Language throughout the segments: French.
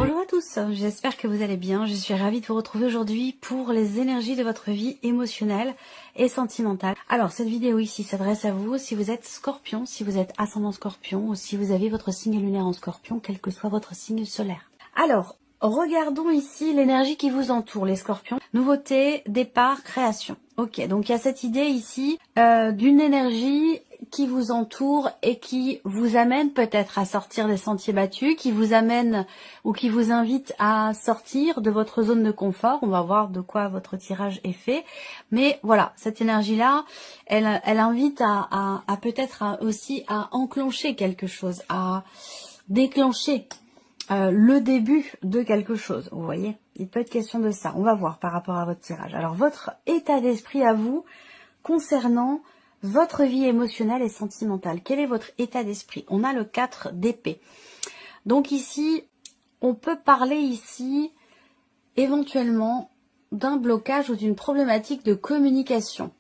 Bonjour à tous, j'espère que vous allez bien. Je suis ravie de vous retrouver aujourd'hui pour les énergies de votre vie émotionnelle et sentimentale. Alors cette vidéo ici s'adresse à vous si vous êtes scorpion, si vous êtes ascendant scorpion ou si vous avez votre signe lunaire en scorpion, quel que soit votre signe solaire. Alors, regardons ici l'énergie qui vous entoure, les scorpions. Nouveauté, départ, création. Ok, donc il y a cette idée ici d'une énergie qui vous entoure et qui vous amène peut-être à sortir des sentiers battus, qui vous amène ou qui vous invite à sortir de votre zone de confort. On va voir de quoi votre tirage est fait. Mais voilà, cette énergie-là, elle invite à peut-être aussi à enclencher quelque chose, à déclencher le début de quelque chose. Vous voyez, il peut être question de ça. On va voir par rapport à votre tirage. Alors, votre état d'esprit à vous concernant votre vie émotionnelle et sentimentale. Quel est votre état d'esprit? On a le 4 d'épée. Donc ici, on peut parler ici éventuellement d'un blocage ou d'une problématique de communication.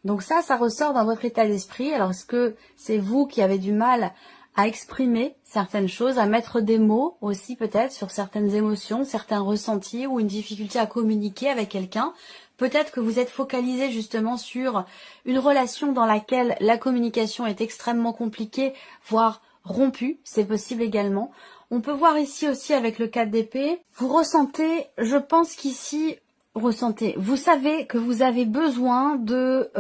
Donc ça ressort dans votre état d'esprit. Alors est-ce que c'est vous qui avez du mal à exprimer certaines choses, à mettre des mots aussi peut-être sur certaines émotions, certains ressentis ou une difficulté à communiquer avec quelqu'un? Peut-être que vous êtes focalisé justement sur une relation dans laquelle la communication est extrêmement compliquée, voire rompue, c'est possible également. On peut voir ici aussi avec le 4 d'épée, vous ressentez, je pense qu'ici, vous savez que vous avez besoin de,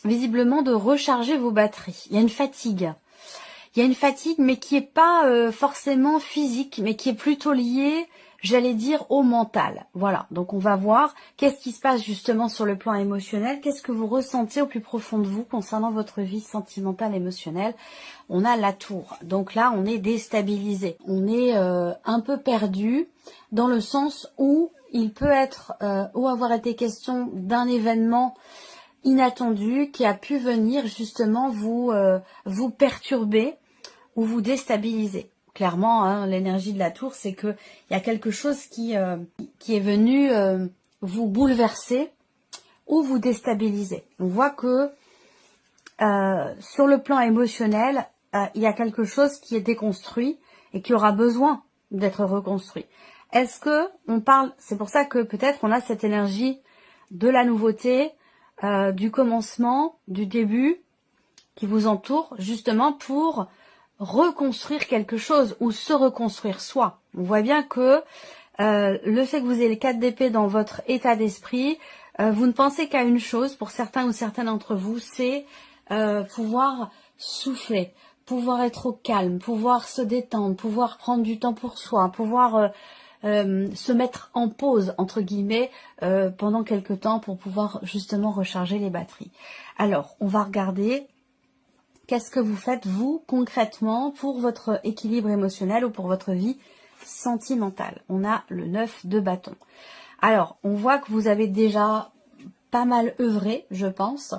visiblement, de recharger vos batteries. Il y a une fatigue. Il y a une fatigue, mais qui n'est pas forcément physique, mais qui est plutôt liée, j'allais dire, au mental. Voilà, donc on va voir qu'est-ce qui se passe justement sur le plan émotionnel, qu'est-ce que vous ressentez au plus profond de vous concernant votre vie sentimentale, émotionnelle. On a la tour, donc là on est déstabilisé, on est un peu perdu dans le sens où il peut être, ou avoir été question d'un événement inattendu qui a pu venir justement vous perturber ou vous déstabiliser. Clairement, hein, l'énergie de la tour, c'est que il y a quelque chose qui est venu vous bouleverser ou vous déstabiliser. On voit que sur le plan émotionnel, il y a quelque chose qui est déconstruit et qui aura besoin d'être reconstruit. Est-ce que on parle, c'est pour ça que peut-être on a cette énergie de la nouveauté, du commencement, du début qui vous entoure, justement pour reconstruire quelque chose ou se reconstruire soi. On voit bien que le fait que vous ayez le 4 d'épée dans votre état d'esprit, vous ne pensez qu'à une chose, pour certains ou certaines d'entre vous, c'est pouvoir souffler, pouvoir être au calme, pouvoir se détendre, pouvoir prendre du temps pour soi, pouvoir se mettre en pause, entre guillemets, pendant quelque temps pour pouvoir justement recharger les batteries. Alors, on va regarder qu'est-ce que vous faites, vous, concrètement, pour votre équilibre émotionnel ou pour votre vie sentimentale. On a le 9 de bâton. Alors, on voit que vous avez déjà pas mal œuvré, je pense.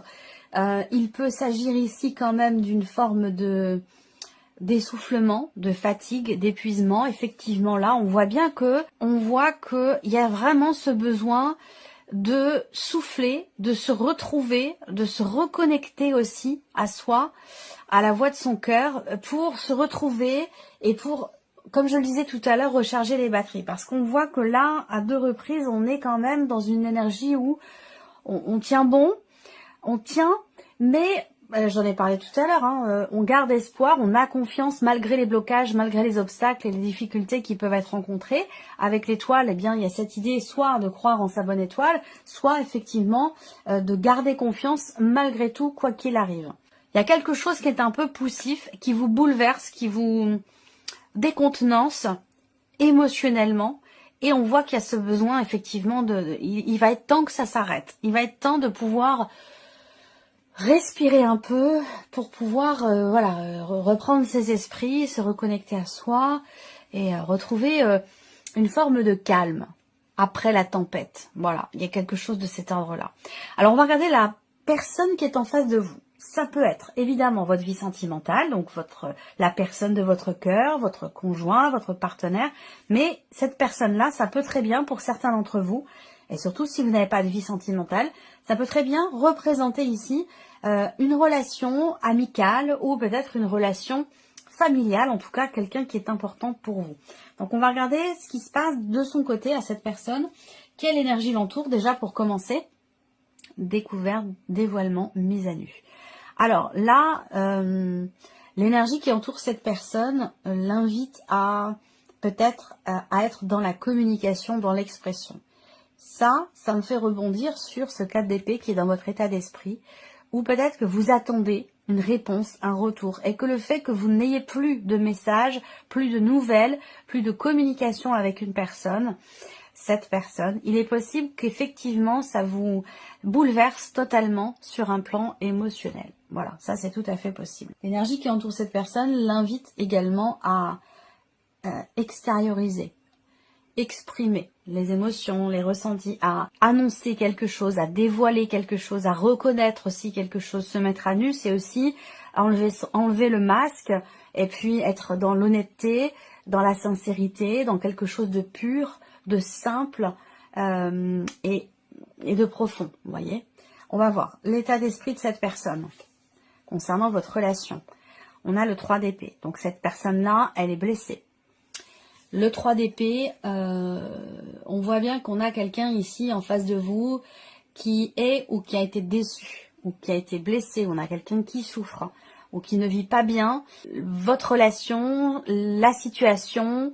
Il peut s'agir ici quand même d'une forme d'essoufflement, de fatigue, d'épuisement. Effectivement, là, on voit qu'il y a vraiment ce besoin de souffler, de se retrouver, de se reconnecter aussi à soi, à la voix de son cœur, pour se retrouver et pour, comme je le disais tout à l'heure, recharger les batteries. Parce qu'on voit que là, à 2 reprises, on est quand même dans une énergie où on tient bon, on tient, mais j'en ai parlé tout à l'heure, hein, on garde espoir, on a confiance malgré les blocages, malgré les obstacles et les difficultés qui peuvent être rencontrées. Avec l'étoile, eh bien, il y a cette idée soit de croire en sa bonne étoile, soit effectivement de garder confiance malgré tout, quoi qu'il arrive. Il y a quelque chose qui est un peu poussif, qui vous bouleverse, qui vous décontenance émotionnellement. Et on voit qu'il y a ce besoin effectivement il va être temps que ça s'arrête. Il va être temps de pouvoir respirer un peu pour pouvoir reprendre ses esprits, se reconnecter à soi et retrouver une forme de calme après la tempête. Voilà, il y a quelque chose de cet ordre-là. Alors on va regarder la personne qui est en face de vous. Ça peut être évidemment votre vie sentimentale, donc la personne de votre cœur, votre conjoint, votre partenaire, mais cette personne-là, ça peut très bien pour certains d'entre vous, et surtout si vous n'avez pas de vie sentimentale, ça peut très bien représenter ici une relation amicale ou peut-être une relation familial, en tout cas quelqu'un qui est important pour vous. Donc on va regarder ce qui se passe de son côté à cette personne. Quelle énergie l'entoure déjà pour commencer? Découverte, dévoilement, mise à nu. Alors là, l'énergie qui entoure cette personne l'invite à peut-être à être dans la communication, dans l'expression. Ça me fait rebondir sur ce 4 d'épée qui est dans votre état d'esprit, ou peut-être que vous attendez une réponse, un retour, et que le fait que vous n'ayez plus de messages, plus de nouvelles, plus de communication avec une personne, cette personne, il est possible qu'effectivement ça vous bouleverse totalement sur un plan émotionnel. Voilà, ça c'est tout à fait possible. L'énergie qui entoure cette personne l'invite également à extérioriser, exprimer les émotions, les ressentis, à annoncer quelque chose, à dévoiler quelque chose, à reconnaître aussi quelque chose, se mettre à nu, c'est aussi enlever le masque et puis être dans l'honnêteté, dans la sincérité, dans quelque chose de pur, de simple et de profond, vous voyez. On va voir l'état d'esprit de cette personne concernant votre relation. On a le 3 d'épée, donc cette personne-là, elle est blessée. Le 3 d'épée, on voit bien qu'on a quelqu'un ici en face de vous qui est ou qui a été déçu, ou qui a été blessé. On a quelqu'un qui souffre ou qui ne vit pas bien. Votre relation, la situation,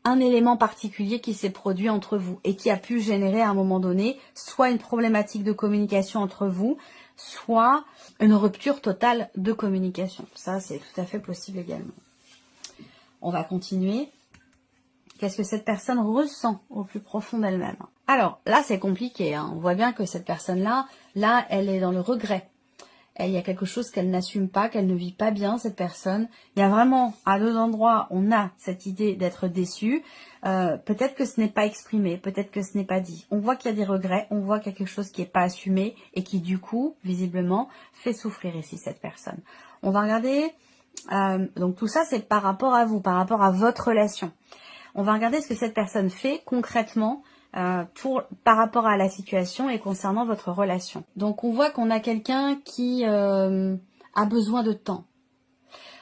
un élément particulier qui s'est produit entre vous et qui a pu générer à un moment donné soit une problématique de communication entre vous, soit une rupture totale de communication. Ça, c'est tout à fait possible également. On va continuer. Qu'est-ce que cette personne ressent au plus profond d'elle-même? Alors, là, c'est compliqué. Hein. On voit bien que cette personne-là, là, elle est dans le regret. Il y a quelque chose qu'elle n'assume pas, qu'elle ne vit pas bien, cette personne. Il y a vraiment, à 2 endroits, on a cette idée d'être déçu. Peut-être que ce n'est pas exprimé, peut-être que ce n'est pas dit. On voit qu'il y a des regrets, on voit qu'il y a quelque chose qui n'est pas assumé et qui, du coup, visiblement, fait souffrir ici cette personne. On va regarder... donc, tout ça, c'est par rapport à vous, par rapport à votre relation. On va regarder ce que cette personne fait concrètement par rapport à la situation et concernant votre relation. Donc on voit qu'on a quelqu'un qui a besoin de temps.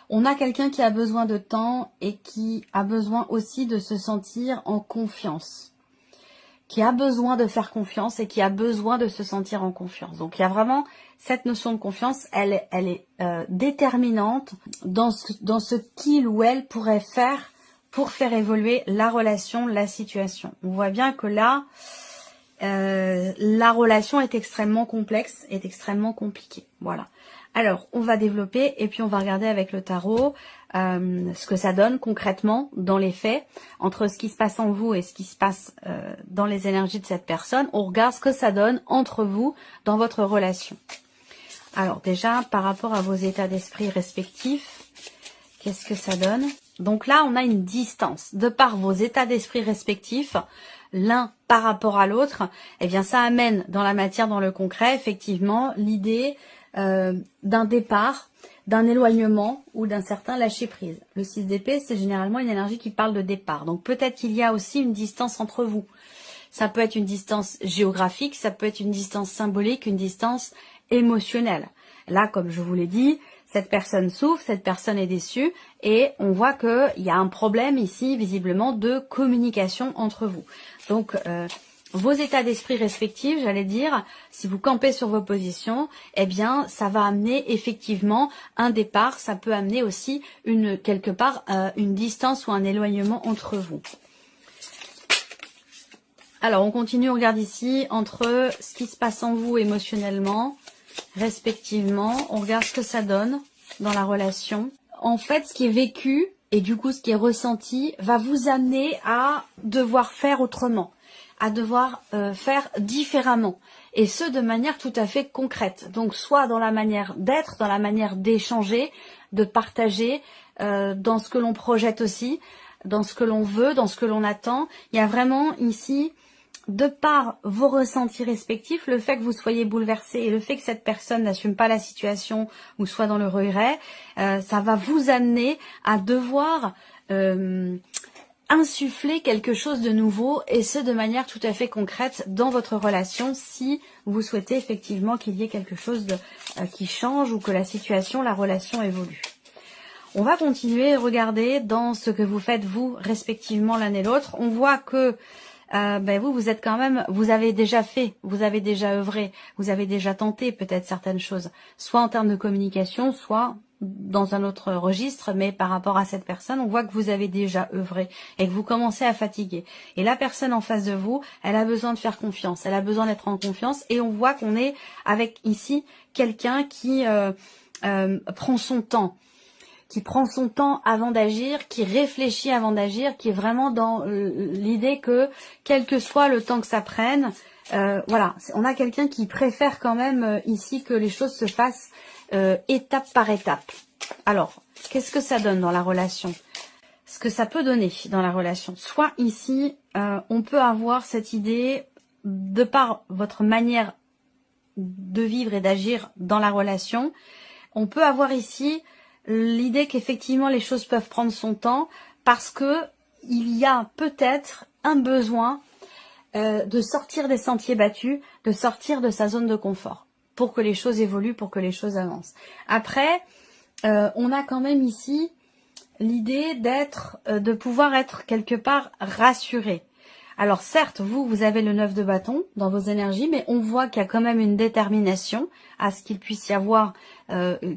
On a quelqu'un qui a besoin de temps et qui a besoin aussi de se sentir en confiance. Qui a besoin de faire confiance et qui a besoin de se sentir en confiance. Donc il y a vraiment cette notion de confiance, elle est déterminante dans ce qu'il ou elle pourrait faire pour faire évoluer la relation, la situation. On voit bien que là, la relation est extrêmement complexe, est extrêmement compliquée. Voilà. Alors, on va développer et puis on va regarder avec le tarot ce que ça donne concrètement dans les faits, entre ce qui se passe en vous et ce qui se passe dans les énergies de cette personne. On regarde ce que ça donne entre vous dans votre relation. Alors déjà, par rapport à vos états d'esprit respectifs, qu'est-ce que ça donne ? Donc là, on a une distance. De par vos états d'esprit respectifs, l'un par rapport à l'autre, eh bien ça amène dans la matière, dans le concret, effectivement, l'idée d'un départ, d'un éloignement ou d'un certain lâcher-prise. Le 6 d'épée, c'est généralement une énergie qui parle de départ. Donc peut-être qu'il y a aussi une distance entre vous. Ça peut être une distance géographique, ça peut être une distance symbolique, une distance émotionnelle. Là, comme je vous l'ai dit, cette personne souffre, cette personne est déçue et on voit qu'il y a un problème ici, visiblement, de communication entre vous. Donc, vos états d'esprit respectifs, j'allais dire, si vous campez sur vos positions, eh bien, ça va amener effectivement un départ. Ça peut amener aussi quelque part une distance ou un éloignement entre vous. Alors, on continue, on regarde ici entre ce qui se passe en vous émotionnellement, respectivement. On regarde ce que ça donne dans la relation. En fait, ce qui est vécu et du coup ce qui est ressenti va vous amener à devoir faire autrement, à devoir faire différemment. Et ce, de manière tout à fait concrète. Donc, soit dans la manière d'être, dans la manière d'échanger, de partager, dans ce que l'on projette aussi, dans ce que l'on veut, dans ce que l'on attend. Il y a vraiment ici, de par vos ressentis respectifs, le fait que vous soyez bouleversé et le fait que cette personne n'assume pas la situation ou soit dans le regret, ça va vous amener à devoir insuffler quelque chose de nouveau et ce de manière tout à fait concrète dans votre relation si vous souhaitez effectivement qu'il y ait quelque chose qui change ou que la situation, la relation évolue. On va continuer, regarder dans ce que vous faites vous, respectivement l'un et l'autre. On voit que vous êtes quand même, vous avez déjà fait, vous avez déjà œuvré, vous avez déjà tenté peut-être certaines choses, soit en termes de communication, soit dans un autre registre, mais par rapport à cette personne, on voit que vous avez déjà œuvré et que vous commencez à fatiguer. Et la personne en face de vous, elle a besoin de faire confiance, elle a besoin d'être en confiance, et on voit qu'on est avec ici quelqu'un qui prend son temps, avant d'agir, qui réfléchit avant d'agir, qui est vraiment dans l'idée que, quel que soit le temps que ça prenne, voilà, on a quelqu'un qui préfère quand même ici que les choses se fassent étape par étape. Alors, qu'est-ce que ça donne dans la relation? Ce que ça peut donner dans la relation. Soit ici, on peut avoir cette idée, de par votre manière de vivre et d'agir dans la relation, on peut avoir ici l'idée qu'effectivement les choses peuvent prendre son temps parce que il y a peut-être un besoin de sortir des sentiers battus, de sortir de sa zone de confort pour que les choses évoluent, pour que les choses avancent. Après, on a quand même ici l'idée de pouvoir être quelque part rassuré. Alors certes, vous avez le 9 de bâton dans vos énergies, mais on voit qu'il y a quand même une détermination à ce qu'il puisse y avoir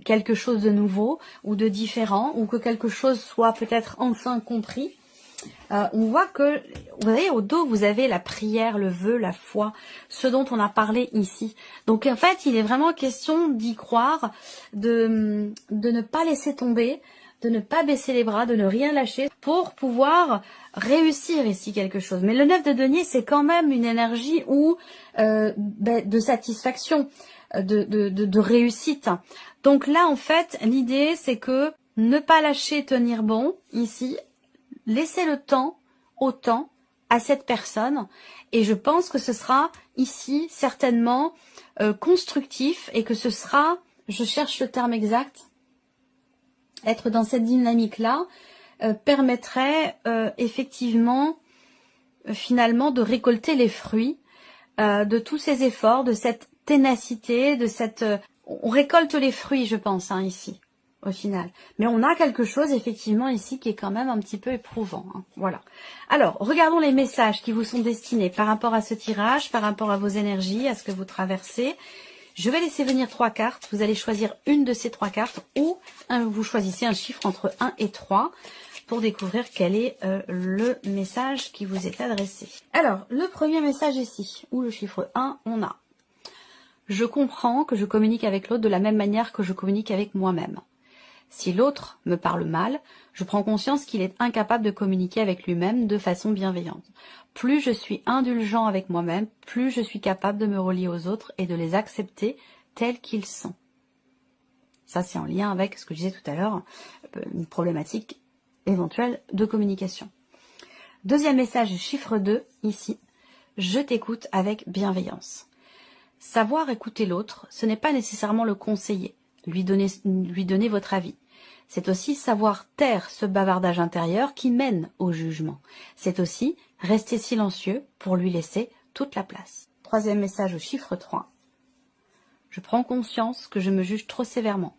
quelque chose de nouveau ou de différent, ou que quelque chose soit peut-être enfin compris. On voit que, vous voyez, au dos, vous avez la prière, le vœu, la foi, ce dont on a parlé ici. Donc en fait, il est vraiment question d'y croire, de ne pas laisser tomber, de ne pas baisser les bras, de ne rien lâcher pour pouvoir réussir ici quelque chose. Mais le 9 de denier, c'est quand même une énergie de satisfaction, de réussite. Donc là, en fait, l'idée, c'est que ne pas lâcher, tenir bon, ici, laisser le temps au temps à cette personne. Et je pense que ce sera ici, certainement, constructif et que ce sera, je cherche le terme exact, être dans cette dynamique-là permettrait effectivement, finalement, de récolter les fruits de tous ces efforts, de cette ténacité, de cette... on récolte les fruits, je pense, hein, ici, au final. Mais on a quelque chose, effectivement, ici, qui est quand même un petit peu éprouvant. Hein, voilà. Alors, regardons les messages qui vous sont destinés par rapport à ce tirage, par rapport à vos énergies, à ce que vous traversez. Je vais laisser venir 3 cartes. Vous allez choisir une de ces 3 cartes ou vous choisissez un chiffre entre 1 et 3 pour découvrir quel est le message qui vous est adressé. Alors, le premier message ici, ou le chiffre 1, on a « Je comprends que je communique avec l'autre de la même manière que je communique avec moi-même. Si l'autre me parle mal, je prends conscience qu'il est incapable de communiquer avec lui-même de façon bienveillante. Plus je suis indulgent avec moi-même, plus je suis capable de me relier aux autres et de les accepter tels qu'ils sont. » Ça, c'est en lien avec ce que je disais tout à l'heure, une problématique éventuelle de communication. Deuxième message, chiffre 2, ici. « Je t'écoute avec bienveillance. » Savoir écouter l'autre, ce n'est pas nécessairement le conseiller, lui donner votre avis. C'est aussi savoir taire ce bavardage intérieur qui mène au jugement. C'est aussi rester silencieux pour lui laisser toute la place. Troisième message au chiffre 3. Je prends conscience que je me juge trop sévèrement.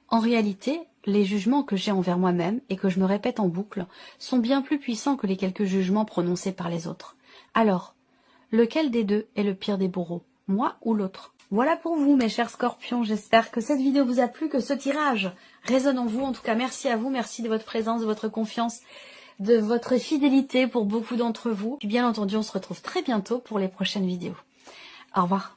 En réalité, les jugements que j'ai envers moi-même et que je me répète en boucle sont bien plus puissants que les quelques jugements prononcés par les autres. Alors, lequel des deux est le pire des bourreaux, moi ou l'autre? Voilà pour vous, mes chers scorpions. J'espère que cette vidéo vous a plu, que ce tirage résonne en vous. En tout cas, merci à vous. Merci de votre présence, de votre confiance, de votre fidélité pour beaucoup d'entre vous. Et bien entendu, on se retrouve très bientôt pour les prochaines vidéos. Au revoir.